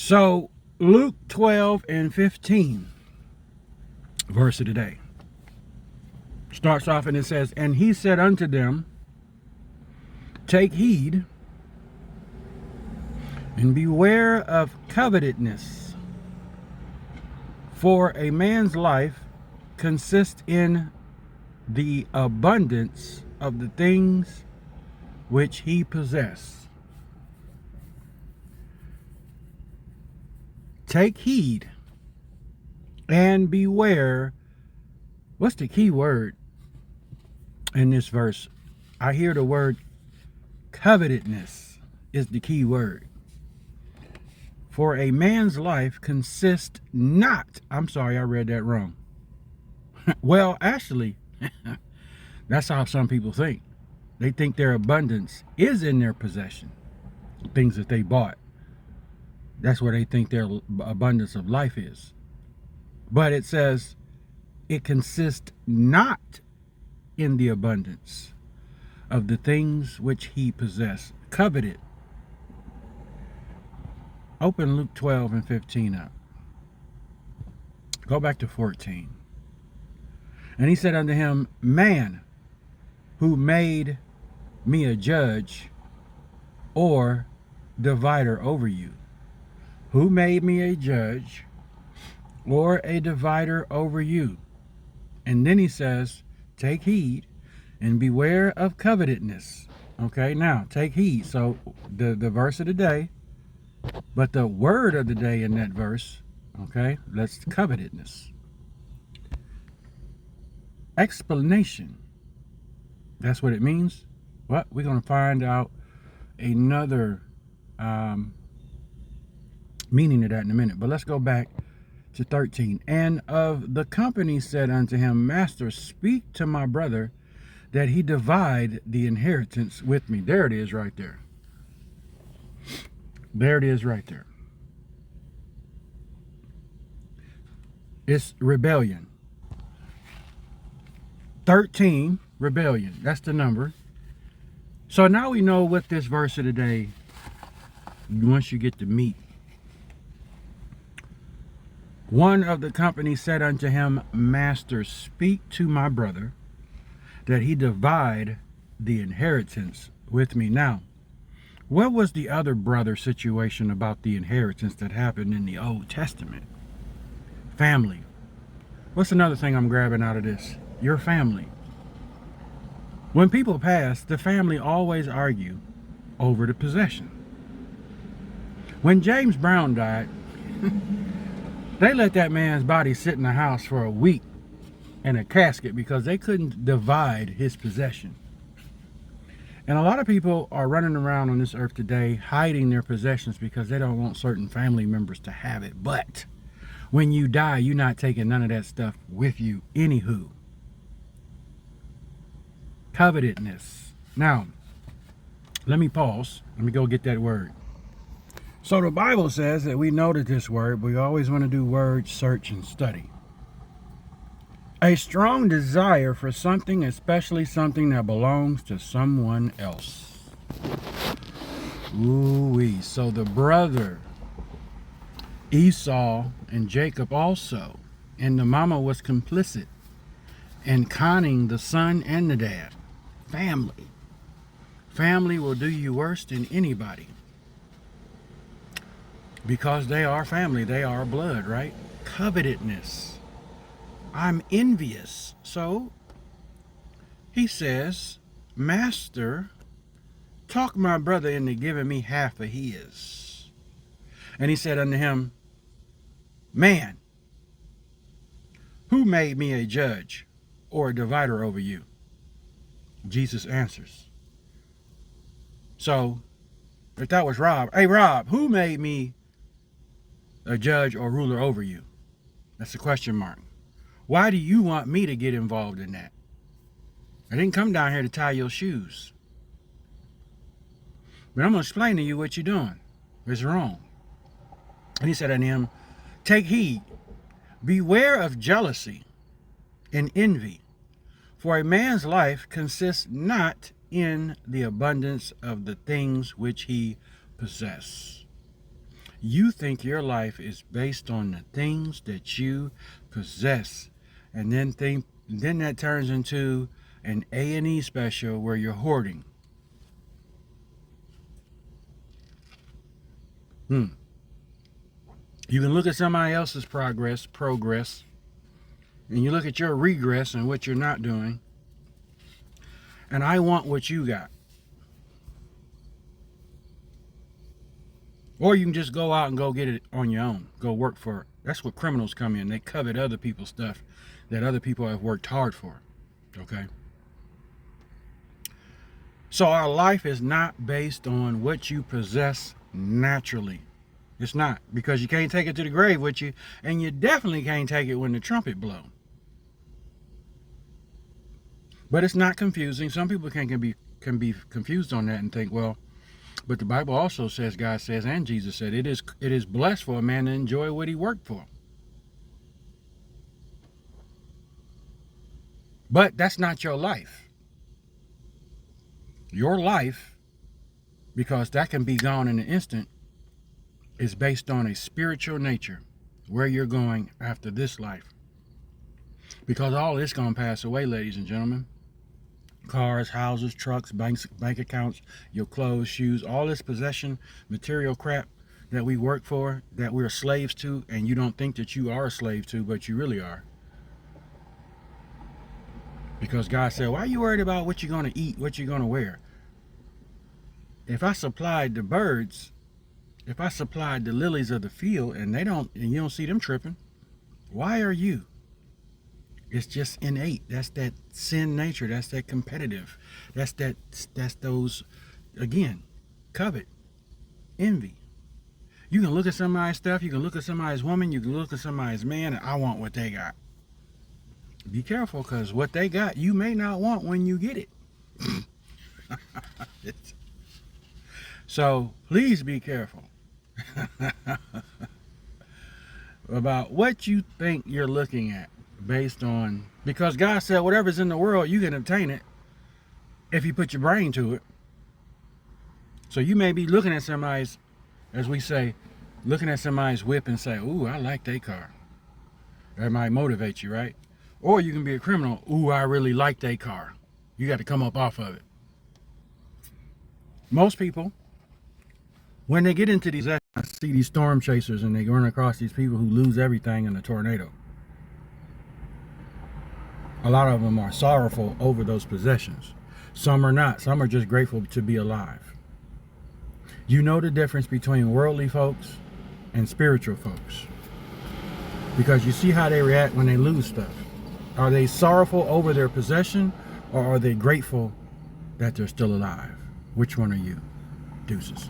So Luke 12 and 15, verse of the day, starts off and it says, "And he said unto them, Take heed and beware of covetousness, for a man's life consists in the abundance of the things which he possesses." Take heed and beware. What's the key word in this verse? I hear the word covetousness is the key word. For a man's life consists not, I'm sorry, I read that wrong. Well, actually, that's how some people think. They think their abundance is in their possession, things that they bought. That's where they think their abundance of life is. But it says it consists not in the abundance of the things which he possessed. Coveted. Open Luke 12 and 15 up. Go back to 14. "And he said unto him, Man, who made me a judge or divider over you?" Who made me a judge or a divider over you? And then he says, take heed and beware of covetousness. Okay, now take heed. So the verse of the day, but the word of the day in that verse, okay, that's covetousness. Explanation. That's what it means. What? We're going to find out another meaning of that in a minute. But let's go back to 13. "And of the company said unto him, Master, speak to my brother that he divide the inheritance with me." There it is right there. There it is right there. It's rebellion. 13, rebellion. That's the number. So now we know what this verse of the day, once you get to meat. "One of the company said unto him, Master, speak to my brother that he divide the inheritance with me." Now, what was the other brother situation about the inheritance that happened in the Old Testament? Family. What's another thing I'm grabbing out of this? Your family. When people pass, the family always argue over the possession. When James Brown died, they let that man's body sit in the house for a week in a casket because they couldn't divide his possession. And a lot of people are running around on this earth today hiding their possessions because they don't want certain family members to have it. But when you die, you're not taking none of that stuff with you. Anywho. Covetousness. Now, let me pause. Let me go get that word. So the Bible says that we know that this word, we always want to do word search and study. A strong desire for something, especially something that belongs to someone else. Ooh-wee. So the brother, Esau and Jacob also, and the mama was complicit in conning the son and the dad. Family. Family will do you worse than anybody. Because they are family, they are blood, right? Covetousness. I'm envious. So he says, Master, talk my brother into giving me half of his. And he said unto him, Man, who made me a judge or a divider over you? Jesus answers. So if that was Rob, hey Rob, who made me a judge or ruler over you? That's a question mark. Why do you want me to get involved in that? I didn't come down here to tie your shoes. But I'm going to explain to you what you're doing. It's wrong. And he said unto him, Take heed, beware of jealousy and envy, for a man's life consists not in the abundance of the things which he possesses. You think your life is based on the things that you possess, and then that turns into an A&E special where you're hoarding. You can look at somebody else's progress, and you look at your regress and what you're not doing, and I want what you got. Or you can just go out and go get it on your own. Go work for it. That's what criminals come in. They covet other people's stuff that other people have worked hard for. Okay? So our life is not based on what you possess naturally. It's not. Because you can't take it to the grave with you. And you definitely can't take it when the trumpet blows. But it's not confusing. Some people can be confused on that and think, well, but the Bible also says, God says, and Jesus said, it is blessed for a man to enjoy what he worked for. But that's not your life. Your life, because that can be gone in an instant, is based on a spiritual nature, where you're going after this life. Because all this going to pass away, ladies and gentlemen. Cars, houses, trucks, bank accounts, your clothes, shoes, all this possession, material crap that we work for, that we're slaves to, and you don't think that you are a slave to, but you really are. Because God said, why are you worried about what you're going to eat, what you're going to wear? If I supplied the birds, if I supplied the lilies of the field, and you don't see them tripping, why are you? It's just innate. That's that sin nature. That's that competitive. That's those, again, covet, envy. You can look at somebody's stuff. You can look at somebody's woman. You can look at somebody's man, and I want what they got. Be careful, because what they got, you may not want when you get it. So please be careful about what you think you're looking at. Based on, because God said whatever's in the world, you can obtain it if you put your brain to it. So you may be looking at somebody's, as we say, looking at somebody's whip and say, ooh, I like that car. That might motivate you, right? Or you can be a criminal. Ooh, I really like that car. You got to come up off of it. Most people, when they get into these, I see these storm chasers and they run across these people who lose everything in a tornado. A lot of them are sorrowful over those possessions. Some are not. Some are just grateful to be alive. You know the difference between worldly folks and spiritual folks. Because you see how they react when they lose stuff. Are they sorrowful over their possession, or are they grateful that they're still alive? Which one are you? Deuces.